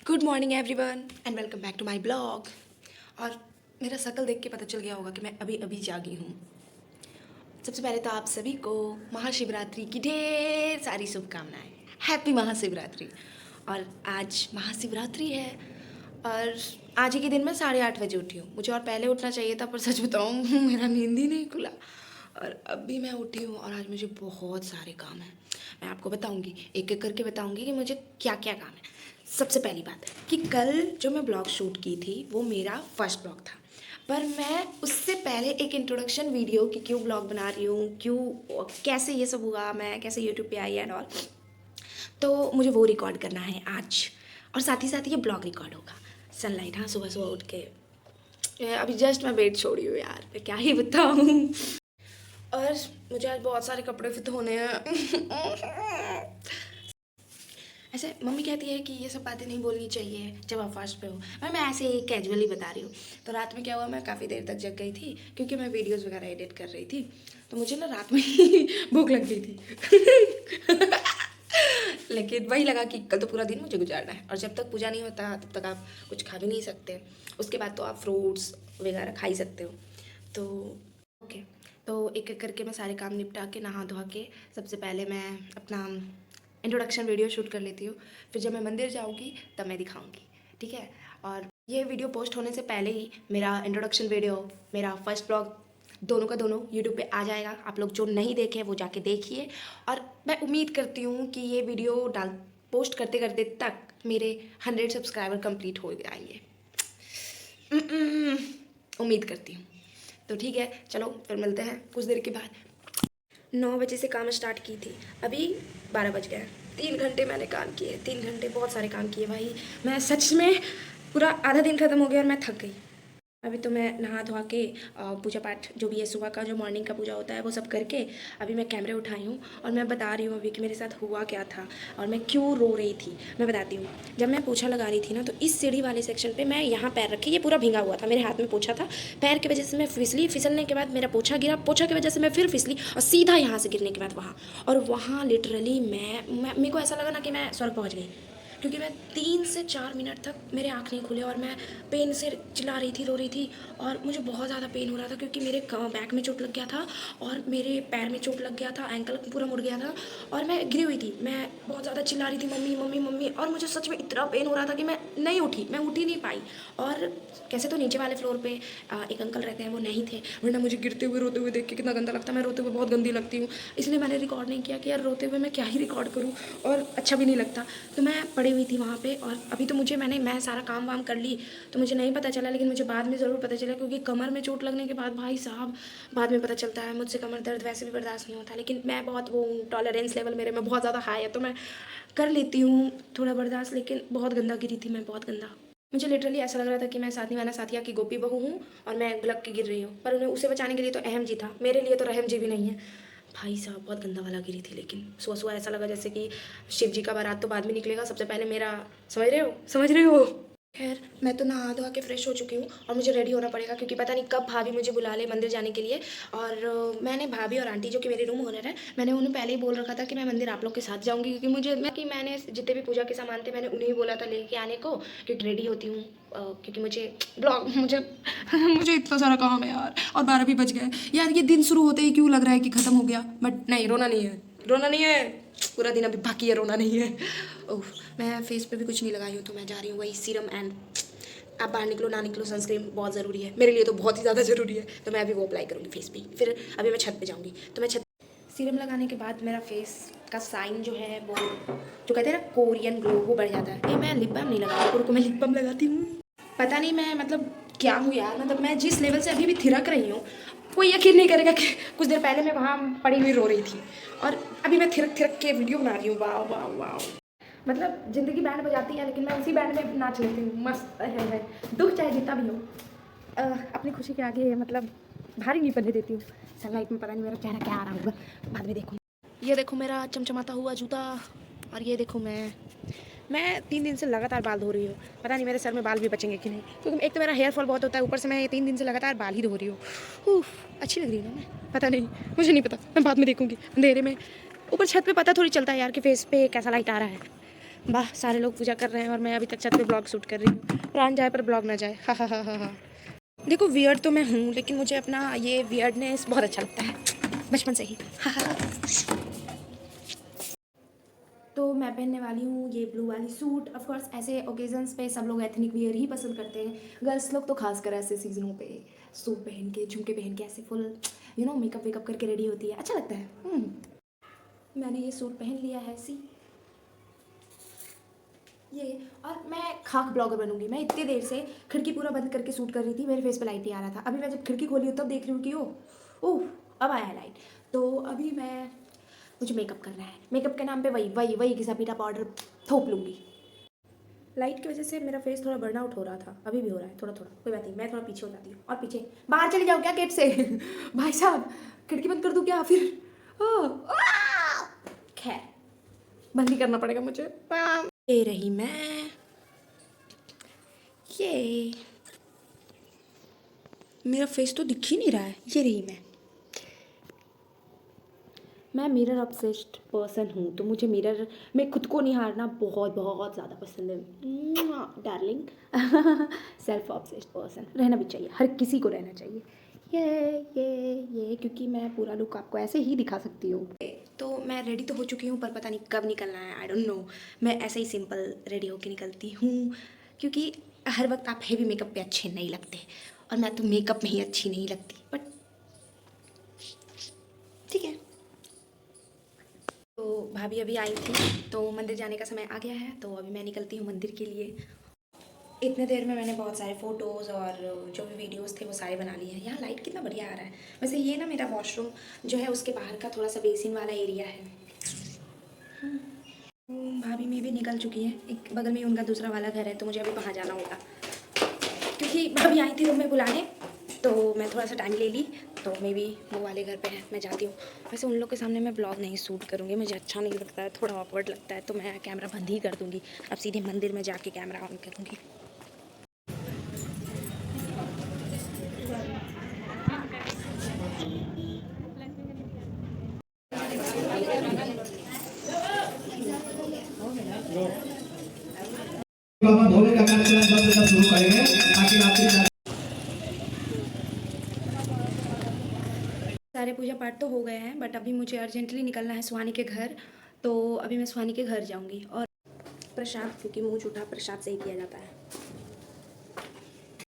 Good morning everyone and welcome back to my blog. और मेरा शक्ल देख के पता चल गया होगा कि मैं अभी अभी जागी हूँ। सबसे पहले तो आप सभी को महाशिवरात्रि की ढेर सारी शुभकामनाएं। हैप्पी महाशिवरात्रि। और आज महाशिवरात्रि है और आज ही के दिन मैं 8:30 बजे उठी हूँ। मुझे और पहले उठना चाहिए था, पर सच बताऊँ मेरा नींद ही नहीं खुला और अभी मैं उठी हूँ और आज मुझे बहुत सारे काम हैं। मैं आपको बताऊँगी, एक एक करके बताऊँगी कि मुझे क्या क्या काम है। सबसे पहली बात कि कल जो मैं ब्लॉग शूट की थी वो मेरा फर्स्ट ब्लॉग था, पर मैं उससे पहले एक इंट्रोडक्शन वीडियो कि क्यों ब्लॉग बना रही हूँ, क्यों कैसे ये सब हुआ, मैं कैसे यूट्यूब पे आई एंड ऑल, तो मुझे वो रिकॉर्ड करना है आज। और साथ ही साथ ये ब्लॉग रिकॉर्ड होगा सनलाइट। हाँ, सुबह सुबह उठ के अभी जस्ट मैं बेड छोड़ी हूँ यार, मैं क्या ही बताऊँ। और मुझे आज बहुत सारे कपड़े फिर धोने हैं। ऐसे मम्मी कहती है कि ये सब बातें नहीं बोलनी चाहिए जब आप फास्ट पे हो, और मैं ऐसे ही कैजुअली बता रही हूँ। तो रात में क्या हुआ, मैं काफ़ी देर तक जग गई थी क्योंकि मैं वीडियोस वगैरह एडिट कर रही थी। तो मुझे ना रात में ही भूख लग गई थी। लेकिन वही लगा कि कल तो पूरा दिन मुझे गुजारना है और जब तक पूजा नहीं होता तब तक आप कुछ खा भी नहीं सकते। उसके बाद तो आप फ्रूट्स वगैरह खा ही सकते हो। तो ओके, तो एक एक करके मैं सारे काम निपटा के नहा धोआ के सबसे पहले मैं अपना इंट्रोडक्शन वीडियो शूट कर लेती हूँ। फिर जब मैं मंदिर जाऊँगी तब मैं दिखाऊँगी, ठीक है। और ये वीडियो पोस्ट होने से पहले ही मेरा इंट्रोडक्शन वीडियो, मेरा फर्स्ट ब्लॉग दोनों का दोनों यूट्यूब पे आ जाएगा। आप लोग जो नहीं देखे वो जाके देखिए। और मैं उम्मीद करती हूँ कि ये वीडियो पोस्ट करते करते तक मेरे 100 सब्सक्राइबर कंप्लीट हो जाएंगे। उम्मीद करती हूँ। तो ठीक है, चलो फिर मिलते हैं कुछ देर के बाद। 9 बजे से काम स्टार्ट की थी, अभी 12 बज गए। 3 घंटे मैंने काम किए, 3 घंटे बहुत सारे काम किए भाई। मैं सच में पूरा आधा दिन ख़त्म हो गया और मैं थक गई। अभी तो मैं नहा धोआ के पूजा पाठ जो भी है सुबह का जो मॉर्निंग का पूजा होता है वो सब करके अभी मैं कैमरे उठाई हूँ और मैं बता रही हूँ अभी कि मेरे साथ हुआ क्या था और मैं क्यों रो रही थी। मैं बताती हूँ। जब मैं पोछा लगा रही थी ना, तो इस सीढ़ी वाले सेक्शन पे मैं यहाँ पैर रखी, ये पूरा भींगा हुआ था, मेरे हाथ में पोछा था, पैर की वजह से मैं फिसलने के बाद मेरा पोछा गिरा, पोछा की वजह से मैं फिर फिसली और सीधा यहाँ से गिरने के बाद वहाँ। और वहाँ लिटरली मैं मेरे को ऐसा लगा ना कि मैं स्वर्ग पहुँच गई, क्योंकि मैं 3 से 4 मिनट तक मेरे आँख नहीं खुले और मैं पेन से चिल्ला रही थी, रो रही थी। और मुझे बहुत ज़्यादा पेन हो रहा था क्योंकि मेरे बैक में चोट लग गया था और मेरे पैर में चोट लग गया था, एंकल पूरा मुड़ गया था और मैं गिरी हुई थी। मैं बहुत ज़्यादा चिल्ला रही थी, मम्मी मम्मी मम्मी, और मुझे सच में इतना पेन हो रहा था कि मैं नहीं उठी, मैं उठ ही नहीं पाई। और कैसे तो नीचे वाले फ्लोर पे एक अंकल रहते हैं, वो नहीं थे, वरना मुझे गिरते हुए रोते हुए देख के कितना गंदा लगता है। मैं रोते हुए बहुत गंदी लगती हूँ, इसलिए मैंने रिकॉर्ड नहीं किया कि यार रोते हुए मैं क्या ही रिकॉर्ड करूँ, और अच्छा भी नहीं लगता। तो मैं पड़ी हुई थी वहाँ पे और अभी तो मैं सारा काम वाम कर ली, तो मुझे नहीं पता चला, लेकिन मुझे बाद में ज़रूर पता चला, क्योंकि कमर में चोट लगने के बाद भाई साहब बाद में पता चलता है। मुझसे कमर दर्द वैसे भी बर्दाश्त नहीं होता, लेकिन मैं बहुत वो टॉलरेंस लेवल मेरे में बहुत ज़्यादा हाई है, तो मैं कर लेती हूँ थोड़ा बर्दाश्त। लेकिन बहुत गंदा गिरी थी मैं, बहुत गंदा। मुझे लिटरली ऐसा लग रहा था कि मैं साथिया की गोपी बहू हूँ और मैं गलक के गिर रही हूँ, पर उन्हें उसे बचाने के लिए तो अहम जी था, मेरे लिए तो रहम जी भी नहीं है। भाई साहब बहुत गंदा वाला गिरी थी, लेकिन सुबह सुबह ऐसा लगा जैसे कि शिव जी का बारात तो बाद में निकलेगा, सबसे पहले मेरा, समझ रहे हो। खैर, मैं तो नहा धोआ के फ्रेश हो चुकी हूँ और मुझे रेडी होना पड़ेगा, क्योंकि पता नहीं कब भाभी मुझे बुला ले मंदिर जाने के लिए। और मैंने भाभी और आंटी जो कि मेरे रूम ओनर है, मैंने उन्हें पहले ही बोल रखा था कि मैं मंदिर आप लोग के साथ जाऊँगी, क्योंकि मैंने जितने भी पूजा के सामान थे मैंने उन्हें ही बोला था लेके आने को, क्योंकि रेडी होती हूँ क्योंकि मुझे इतना सारा काम है यार, और 12 भी बज गए यार। ये दिन शुरू होते ही क्यों लग रहा है कि ख़त्म हो गया, बट नहीं, रोना नहीं है, पूरा दिन अभी बाकी है, रोना नहीं है। ओह, मैं फेस पे भी कुछ नहीं लगाई हूँ, तो मैं जा रही हूँ वही सीरम एंड, आप बाहर निकलो ना निकलो सनस्क्रीन बहुत ज़रूरी है, मेरे लिए तो बहुत ही ज़्यादा ज़रूरी है, तो मैं अभी वो अप्लाई करूँगी फेस पे। फिर अभी मैं छत पे जाऊँगी, तो मैं छत सीरम लगाने के बाद मेरा फेस का साइन जो है वो, जो कहते हैं ना कोरियन ग्लो, वो बढ़ जाता है। मैं लिप बाम नहीं लगाती, को मैं लिप बाम लगाती हूँ। पता नहीं मैं मतलब क्या हूँ यार, मतलब मैं जिस लेवल से अभी भी थिरक रही हूँ, कोई यकीन नहीं करेगा कि कुछ देर पहले मैं वहाँ पड़ी हुई रो रही थी और अभी मैं थिरक थिरक के वीडियो बना रही हूँ। वाह वाह वाह, मतलब ज़िंदगी बैंड बजाती है, लेकिन मैं उसी बैंड में नाच लेती हूँ, मस्त है। दुख चाहे जितना भी हो, अपनी खुशी के आगे मतलब भारी नहीं पड़ने देती हूँ। सनलाइट में पता नहीं मेरा चेहरा क्या आ रहा होगा, बाद में देखूँ। ये देखो मेरा चमचमाता हुआ जूता, और ये देखो मैं 3 दिन से लगातार बाल धो रही हूँ। पता नहीं मेरे सर में बाल भी बचेंगे कि नहीं, क्योंकि एक तो मेरा हेयर फॉल बहुत होता है, ऊपर से मैं ये 3 दिन से लगातार बाल ही धो रही हूँ। अच्छी लग रही है ना मैं, पता नहीं, मुझे नहीं पता, मैं बाद में देखूँगी अंधेरे में। ऊपर छत पे पता थोड़ी चलता है यार कि फेस पे कैसा लाइट आ रहा है। वाह, सारे लोग पूजा कर रहे हैं और मैं अभी तक छत पे ब्लॉग शूट कर रही हूँ। प्राण जाए पर ब्लॉग ना जाए। हा हा हा हा हा। देखो वियर्ड तो मैं हूँ, लेकिन मुझे अपना ये वियर्डनेस बहुत अच्छा लगता है बचपन से ही। हा हा। तो मैं पहनने वाली हूँ ये ब्लू वाली सूट। ऑफ कोर्स ऐसे ओकेजन्स पे सब लोग एथनिक वियर ही पसंद करते हैं, गर्ल्स लोग तो खासकर ऐसे सीजनों पे सूट पहन के, झुमके पहन के, ऐसे फुल मेकअप वेकअप करके रेडी होती है, अच्छा लगता है। मैंने ये सूट पहन लिया है, सी ये। और मैं खाक ब्लॉगर बनूंगी। मैं इतनी देर से खिड़की पूरा बंद करके शूट कर रही थी, मेरे फेस पे लाइट नहीं आ रहा था। अभी मैं जब खिड़की खोली हूँ तब देख रही हूँ कि ओह अब आया है लाइट। तो अभी मुझे मेकअप करना है। मेकअप के नाम पे वही वही वही घिसा पीटा पाउडर थोप लूँगी। लाइट की वजह से मेरा फेस थोड़ा बर्न आउट हो रहा था, अभी भी हो रहा है थोड़ा थोड़ा, कोई बात नहीं, मैं थोड़ा पीछे हो जाती हूँ। और पीछे बाहर चली जाओ क्या गेट से? भाई साहब खिड़की बंद कर दूँ क्या फिर? खैर बंद ही करना पड़ेगा मुझे। ये रही मैं, ये मेरा फेस तो दिख ही नहीं रहा है। ये रही मैं मिरर ऑब्सेस्ड पर्सन हूँ, तो मुझे मिरर में खुद को निहारना बहुत बहुत ज़्यादा पसंद है डार्लिंग। सेल्फ ऑब्सेस्ड पर्सन रहना भी चाहिए, हर किसी को रहना चाहिए। ये क्योंकि मैं पूरा लुक आपको ऐसे ही दिखा सकती हूँ। तो मैं रेडी तो हो चुकी हूँ, पर पता नहीं कब निकलना है, आई डोंट नो। मैं ऐसे ही सिंपल रेडी होके निकलती हूँ, क्योंकि हर वक्त आप हेवी मेकअप पे अच्छे नहीं लगते, और मैं तो मेकअप में ही अच्छी नहीं लगती, बट ठीक है। तो भाभी अभी आई थी, तो मंदिर जाने का समय आ गया है, तो अभी मैं निकलती हूँ मंदिर के लिए। इतने देर में मैंने बहुत सारे फ़ोटोज़ और जो भी वीडियोस थे वो सारे बना लिए हैं। यहाँ लाइट कितना बढ़िया आ रहा है। वैसे ये ना मेरा वॉशरूम जो है उसके बाहर का थोड़ा सा बेसिन वाला एरिया है। भाभी में भी निकल चुकी है, एक बगल में उनका दूसरा वाला घर है, तो मुझे अभी वहाँ जाना होगा, क्योंकि भाभी आई थी रूम में बुलाने, तो मैं थोड़ा सा टाइम ले ली, तो मे बी वो वाले घर पे है, मैं जाती हूँ। वैसे उन लोग के सामने मैं ब्लॉग नहीं शूट करूँगी, मुझे अच्छा नहीं लगता है, थोड़ा ऑकवर्ड लगता है, तो मैं कैमरा बंद ही कर दूँगी। अब सीधे मंदिर में जाके कैमरा ऑन करूँगी। बाबा भोले का कार्यक्रम 10 बजे शुरू करेंगे ताकि रात्रि सारे पूजा पाठ तो हो गए हैं, बट अभी मुझे अर्जेंटली निकलना है सुहानी के घर, तो अभी मैं सुहानी के घर जाऊंगी। और प्रसाद, क्योंकि मुंह झूठा प्रसाद से ही किया जाता है।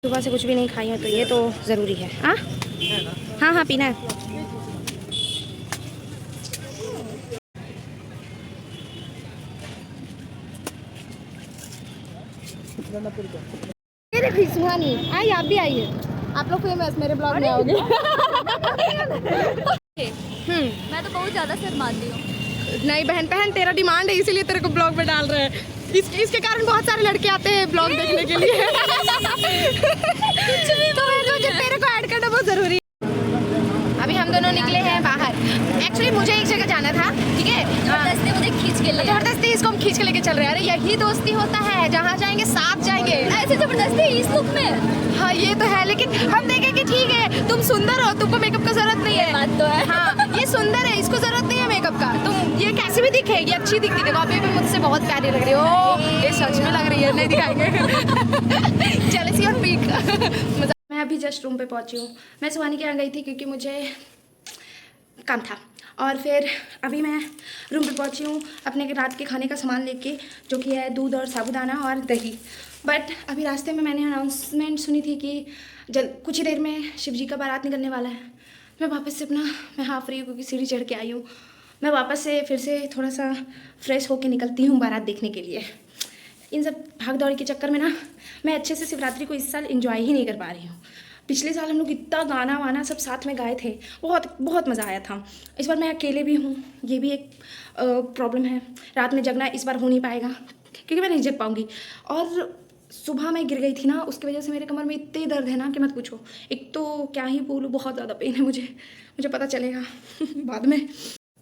सुबह से कुछ भी नहीं खाई हूँ, तो ये तो ज़रूरी है। हाँ हाँ हाँ, पीना है। ये देखिए सुहानी आई, आप भी आइए, आप लोग फेमस मेरे ब्लॉग में आओगे। मैं तो बहुत ज्यादा शर्माती हूँ। नहीं बहन बहन, तेरा डिमांड है इसीलिए तेरे को ब्लॉग में डाल रहे हैं। इसके कारण बहुत सारे लड़के आते हैं ब्लॉग देखने के लिए। तो तेरे को ऐड करना बहुत जरूरी है। अभी हम दोनों निकले हैं बाहर। एक्चुअली मुझे एक जगह जाना था, ठीक है, जबरदस्ती मुझे खींच के ले जबरदस्ती इसको हम खींच के लेके चल रहे हैं। अरे यही दोस्ती होता है, जहाँ जाएंगे साथ जाएंगे। ऐसे जबरदस्ती इस लुक में। हाँ ये तो है, लेकिन हम देखें कि ठीक है तुम सुंदर हो, तुमको मेकअप का जरूरत नहीं है। बात तो है। हाँ ये सुंदर है, इसको जरूरत नहीं है मेकअप का, तुम ये कैसे भी दिखेगी, अच्छी दिखती है। देखो अभी भी मुझसे बहुत प्यारी लग रही हो, ये सच में लग रही है, नहीं दिखाएंगे। जेलसी और पीक। मैं अभी जस्ट रूम पे पहुंची हूँ। मैं सुहानी के यहाँ गई थी क्योंकि मुझे काम था, और फिर अभी मैं रूम पे पहुंची हूँ अपने रात के खाने का सामान लेके, जो कि है दूध और साबूदाना और दही। बट अभी रास्ते में मैंने अनाउंसमेंट सुनी थी कि कुछ ही देर में शिव जी का बारात निकलने वाला है। मैं वापस से मैं हाफ रही हूँ क्योंकि सीढ़ी चढ़ के आई हूँ। मैं वापस से फिर से थोड़ा सा फ्रेश होके निकलती हूँ बारात देखने के लिए। इन सब भाग दौड़ के चक्कर में मैं अच्छे से शिवरात्रि को इस साल एंजॉय ही नहीं कर पा रही हूँ। पिछले साल हम लोग इतना गाना वाना सब साथ में गाए थे, बहुत बहुत मज़ा आया था। इस बार मैं अकेले भी हूँ, ये भी एक प्रॉब्लम है। रात में जगना इस बार हो नहीं पाएगा क्योंकि मैं नहीं जग पाऊँगी। और सुबह मैं गिर गई थी ना, उसकी वजह से मेरे कमर में इतने दर्द है ना कि मत पूछो। एक तो क्या ही बोलूँ, बहुत ज़्यादा पेन है मुझे पता चलेगा बाद में।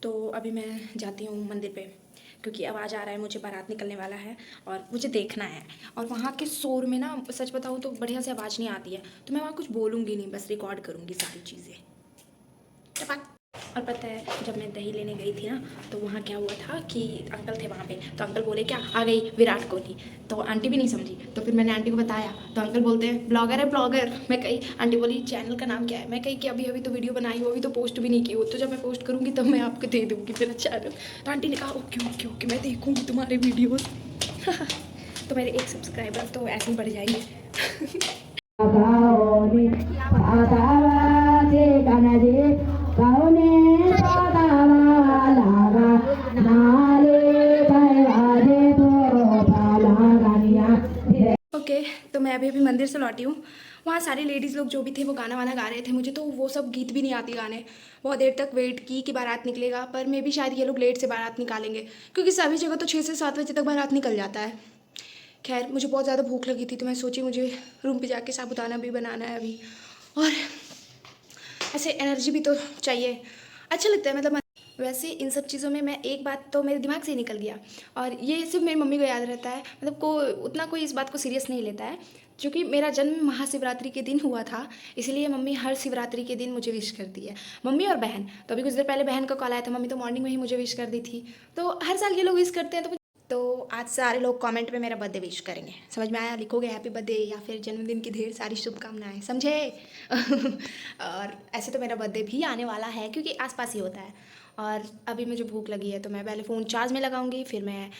तो अभी मैं जाती हूँ मंदिर पे, क्योंकि आवाज़ आ रहा है, मुझे बारात निकलने वाला है और मुझे देखना है। और वहाँ के शोर में ना, सच बताऊँ तो बढ़िया से आवाज़ नहीं आती है, तो मैं वहाँ कुछ बोलूँगी नहीं, बस रिकॉर्ड करूँगी सारी चीज़ें। और पता है जब मैं दही लेने गई थी ना तो वहाँ क्या हुआ था कि अंकल थे वहाँ पे, तो अंकल बोले क्या आ गई विराट कोहली, तो आंटी भी नहीं समझी। तो फिर मैंने आंटी को बताया तो अंकल बोलते हैं ब्लॉगर है ब्लॉगर। मैं कही, आंटी बोली चैनल का नाम क्या है? मैं कही कि अभी अभी तो वीडियो बनाई हो, अभी तो पोस्ट भी नहीं की हो, तो जब मैं पोस्ट करूँगी तब मैं आपको दे दूँगी मेरा चैनल। तो आंटी ने कहा ओके ओके ओके मैं देखूँगी तुम्हारे वीडियोज़। तो मेरे 1 सब्सक्राइबर तो ऐसे ही बढ़ जाएंगे। ओके तो मैं अभी मंदिर से लौटी हूँ। वहाँ सारी लेडीज़ लोग जो भी थे वो गाना वाना गा रहे थे, मुझे तो वो सब गीत भी नहीं आती गाने। बहुत देर तक वेट की कि बारात निकलेगा, पर मे भी शायद ये लोग लेट से बारात निकालेंगे क्योंकि सभी जगह तो 6 से 7 बजे तक बारात निकल जाता है। खैर मुझे बहुत ज़्यादा भूख लगी थी तो मैं सोची मुझे रूम पे जाके साबूदाना भी बनाना है अभी, और ऐसे एनर्जी भी तो चाहिए, अच्छा लगता है मतलब। वैसे इन सब चीज़ों में मैं एक बात तो मेरे दिमाग से ही निकल गया, और ये सिर्फ मेरी मम्मी को याद रहता है, मतलब को उतना कोई इस बात को सीरियस नहीं लेता है, क्योंकि मेरा जन्म महाशिवरात्रि के दिन हुआ था, इसलिए मम्मी हर शिवरात्रि के दिन मुझे विश करती है। मम्मी और बहन, तो अभी कुछ देर पहले बहन का कॉल आया था, मम्मी तो मॉर्निंग में ही मुझे विश कर दी थी। तो हर साल ये लोग विश करते हैं। तो आज सारे लोग कमेंट में मेरा बर्थडे विश करेंगे, समझ में आया? लिखोगे हैप्पी बर्थडे या फिर जन्मदिन की ढेर सारी शुभकामनाएं, समझे? और ऐसे तो मेरा बर्थडे भी आने वाला है क्योंकि आसपास ही होता है। और अभी मुझे भूख लगी है तो मैं पहले फ़ोन चार्ज में लगाऊंगी, फिर मैं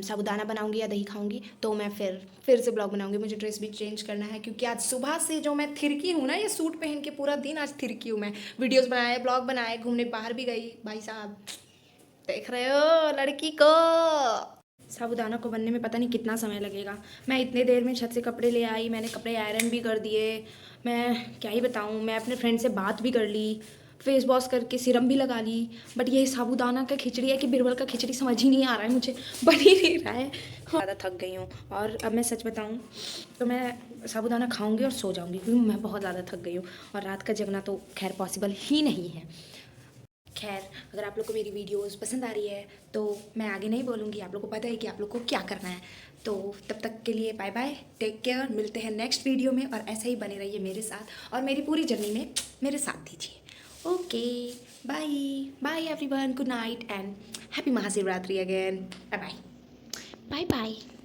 साबूदाना बनाऊंगी या दही खाऊंगी, तो मैं फिर से ब्लॉग बनाऊंगी। मुझे ड्रेस भी चेंज करना है क्योंकि आज सुबह से जो मैं थिरकी हूँ ना, ये सूट पहन के पूरा दिन आज थिरकी हूँ मैं। वीडियोस बनाए, ब्लॉग बनाए, घूमने बाहर भी गई। भाई साहब देख रहे हो लड़की को। साबूदाना को बनने में पता नहीं कितना समय लगेगा। मैं इतने देर में छत से कपड़े ले आई, मैंने कपड़े आयरन भी कर दिए, मैं क्या ही बताऊँ। मैं अपने फ्रेंड से बात भी कर ली, फेस वॉश करके सीरम भी लगा ली, बट ये साबूदाना का खिचड़ी है कि बिरबल का खिचड़ी समझ ही नहीं आ रहा है मुझे, बन ही नहीं रहा है। ज़्यादा थक गई हूँ, और अब मैं सच बताऊँ तो मैं साबूदाना खाऊंगी और सो जाऊंगी क्योंकि मैं बहुत ज़्यादा थक गई हूँ, और रात का जगना तो खैर पॉसिबल ही नहीं है। खैर अगर आप लोग को मेरी वीडियोस पसंद आ रही है तो मैं आगे नहीं बोलूँगी, आप लोग को पता है कि आप लोग को क्या करना है। तो तब तक के लिए बाय बाय, टेक केयर, मिलते हैं नेक्स्ट वीडियो में, और ऐसे ही बने रहिए मेरे साथ और मेरी पूरी जर्नी में मेरे साथ दीजिए। Okay bye bye everyone, good night and happy Mahashivratri again, bye bye bye bye.